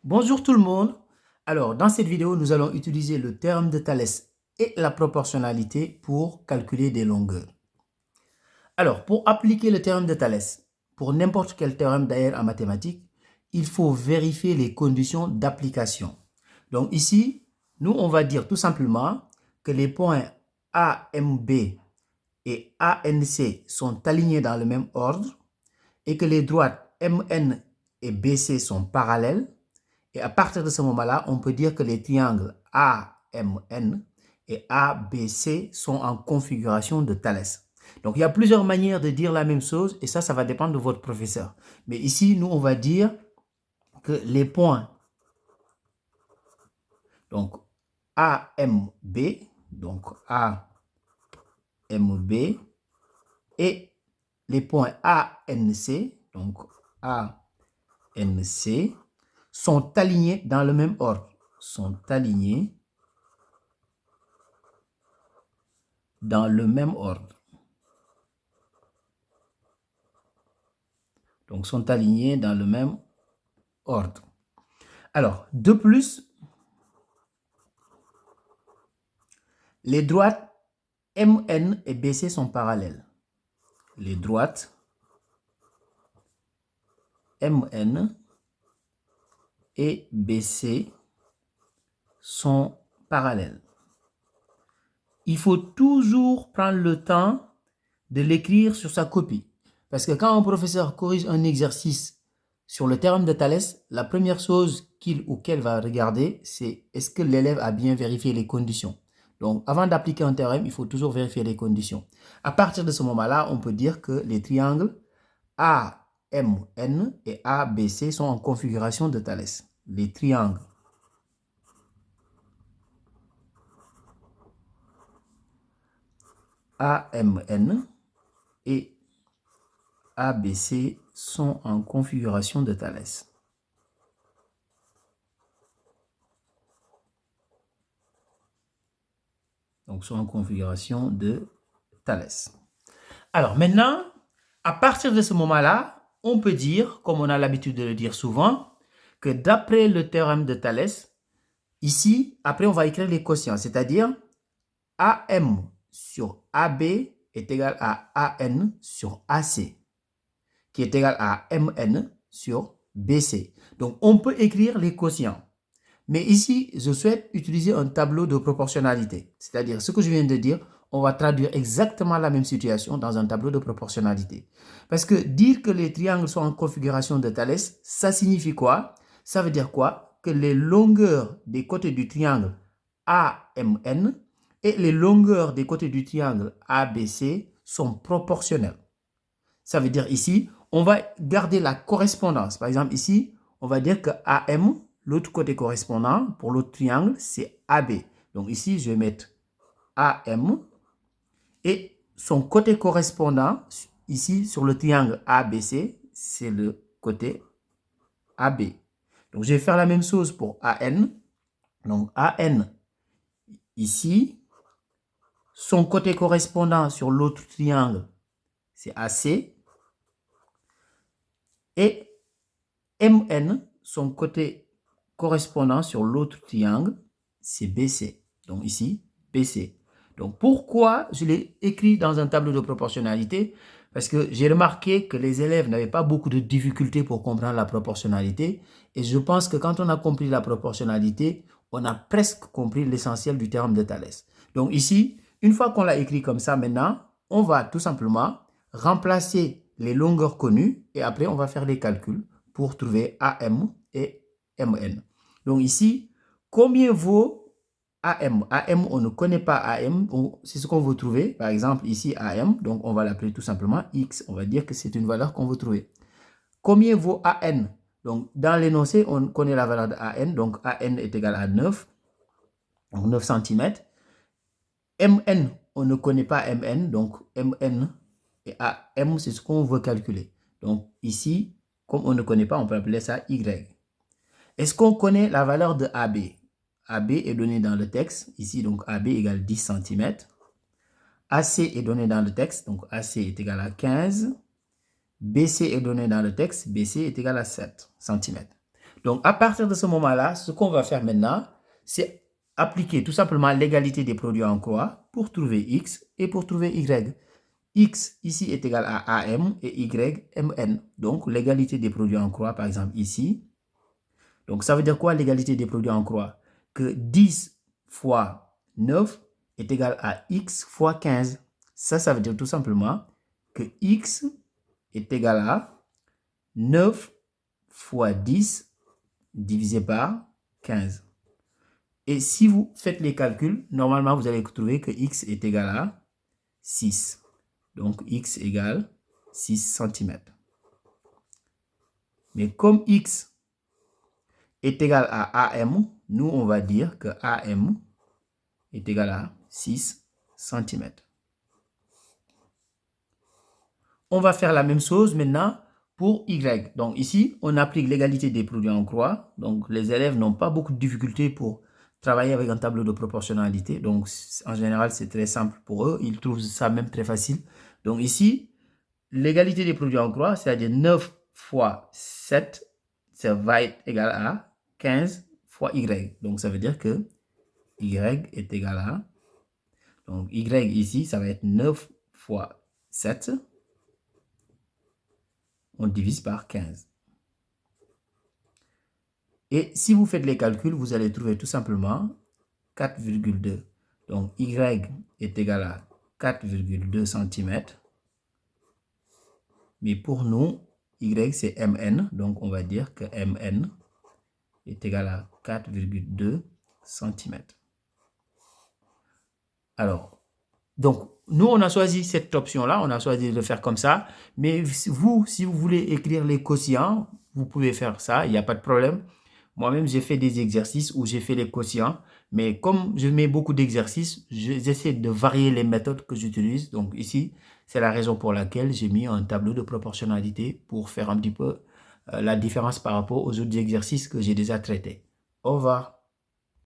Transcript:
Bonjour tout le monde. Alors, dans cette vidéo, nous allons utiliser le théorème de Thalès et la proportionnalité pour calculer des longueurs. Alors, pour appliquer le théorème de Thalès, pour n'importe quel théorème d'ailleurs en mathématiques, il faut vérifier les conditions d'application. Donc ici, nous, on va dire tout simplement que les points AMB et ANC sont alignés dans le même ordre et que les droites MN et BC sont parallèles. Et à partir de ce moment-là, on peut dire que les triangles AMN et ABC sont en configuration de Thalès. Donc, il y a plusieurs manières de dire la même chose et ça va dépendre de votre professeur. Mais ici, nous, on va dire que les points, donc AMB, donc AMB et les points ANC, donc ANC, sont alignés dans le même ordre. Sont alignés dans le même ordre. Donc, sont alignés dans le même ordre. Alors, de plus, les droites MN et BC sont parallèles. Les droites MN et BC sont parallèles. Il faut toujours prendre le temps de l'écrire sur sa copie. Parce que quand un professeur corrige un exercice sur le théorème de Thalès, la première chose qu'il ou qu'elle va regarder, c'est est-ce que l'élève a bien vérifié les conditions. Donc, avant d'appliquer un théorème, il faut toujours vérifier les conditions. À partir de ce moment-là, on peut dire que les triangles AMN et ABC sont en configuration de Thalès. Les triangles AMN et ABC sont en configuration de Thalès. Donc, sont en configuration de Thalès. Alors, maintenant, à partir de ce moment-là, on peut dire, comme on a l'habitude de le dire souvent, que d'après le théorème de Thalès, ici, après, on va écrire les quotients, c'est-à-dire AM sur AB est égal à AN sur AC, qui est égal à MN sur BC. Donc, on peut écrire les quotients. Mais ici, je souhaite utiliser un tableau de proportionnalité. C'est-à-dire, ce que je viens de dire, on va traduire exactement la même situation dans un tableau de proportionnalité. Parce que dire que les triangles sont en configuration de Thalès, ça signifie quoi? Ça veut dire quoi? Que les longueurs des côtés du triangle AMN et les longueurs des côtés du triangle ABC sont proportionnelles. Ça veut dire ici, on va garder la correspondance. Par exemple, ici, on va dire que AM, l'autre côté correspondant pour l'autre triangle, c'est AB. Donc ici, je vais mettre AM et son côté correspondant, ici, sur le triangle ABC, c'est le côté AB. Donc, je vais faire la même chose pour AN. Donc, AN, ici, son côté correspondant sur l'autre triangle, c'est AC. Et MN, son côté correspondant sur l'autre triangle, c'est BC. Donc ici, BC. Donc pourquoi je l'ai écrit dans un tableau de proportionnalité? Parce que j'ai remarqué que les élèves n'avaient pas beaucoup de difficultés pour comprendre la proportionnalité. Et je pense que quand on a compris la proportionnalité, on a presque compris l'essentiel du théorème de Thalès. Donc ici, une fois qu'on l'a écrit comme ça maintenant, on va tout simplement remplacer les longueurs connues et après on va faire les calculs pour trouver AM et MN. Donc ici, combien vaut AM? AM, on ne connaît pas AM, c'est ce qu'on veut trouver. Par exemple, ici AM, donc on va l'appeler tout simplement X. On va dire que c'est une valeur qu'on veut trouver. Combien vaut AN? Donc dans l'énoncé, on connaît la valeur de AN, donc AN est égal à 9, donc 9 cm. MN, on ne connaît pas MN, donc MN et AM, c'est ce qu'on veut calculer. Donc ici, comme on ne connaît pas, on peut appeler ça Y. Est-ce qu'on connaît la valeur de AB? AB est donné dans le texte. Ici, donc AB égale 10 cm. AC est donné dans le texte. Donc AC est égal à 15. BC est donné dans le texte. BC est égal à 7 cm. Donc, à partir de ce moment-là, ce qu'on va faire maintenant, c'est appliquer tout simplement l'égalité des produits en croix pour trouver x et pour trouver y. X ici est égal à AM et Y, MN. Donc, l'égalité des produits en croix, par exemple ici. Donc, ça veut dire quoi l'égalité des produits en croix? Que 10 fois 9 est égal à X fois 15. Ça veut dire tout simplement que X est égal à 9 fois 10 divisé par 15. Et si vous faites les calculs, normalement, vous allez trouver que X est égal à 6. Donc, X égale 6 cm. Mais comme X est égal à AM, nous, on va dire que AM est égal à 6 cm. On va faire la même chose maintenant pour Y. Donc ici, on applique l'égalité des produits en croix. Donc les élèves n'ont pas beaucoup de difficultés pour travailler avec un tableau de proportionnalité. Donc en général, c'est très simple pour eux. Ils trouvent ça même très facile. Donc ici, l'égalité des produits en croix, c'est-à-dire 9 fois 7, ça va être égal à 15 fois Y. Donc ça veut dire que Y est égal à... Donc Y ici, ça va être 9 fois 7. On divise par 15. Et si vous faites les calculs, vous allez trouver tout simplement 4,2. Donc, Y est égal à 4,2 cm. Mais pour nous, Y c'est Mn. Donc, on va dire que Mn est égal à 4,2 cm. Alors, donc, nous, on a choisi cette option-là. On a choisi de le faire comme ça. Mais vous, si vous voulez écrire les quotients, vous pouvez faire ça. Il n'y a pas de problème. Moi-même, j'ai fait des exercices où j'ai fait les quotients, mais comme je mets beaucoup d'exercices, j'essaie de varier les méthodes que j'utilise. Donc ici, c'est la raison pour laquelle j'ai mis un tableau de proportionnalité pour faire un petit peu la différence par rapport aux autres exercices que j'ai déjà traités. Au revoir.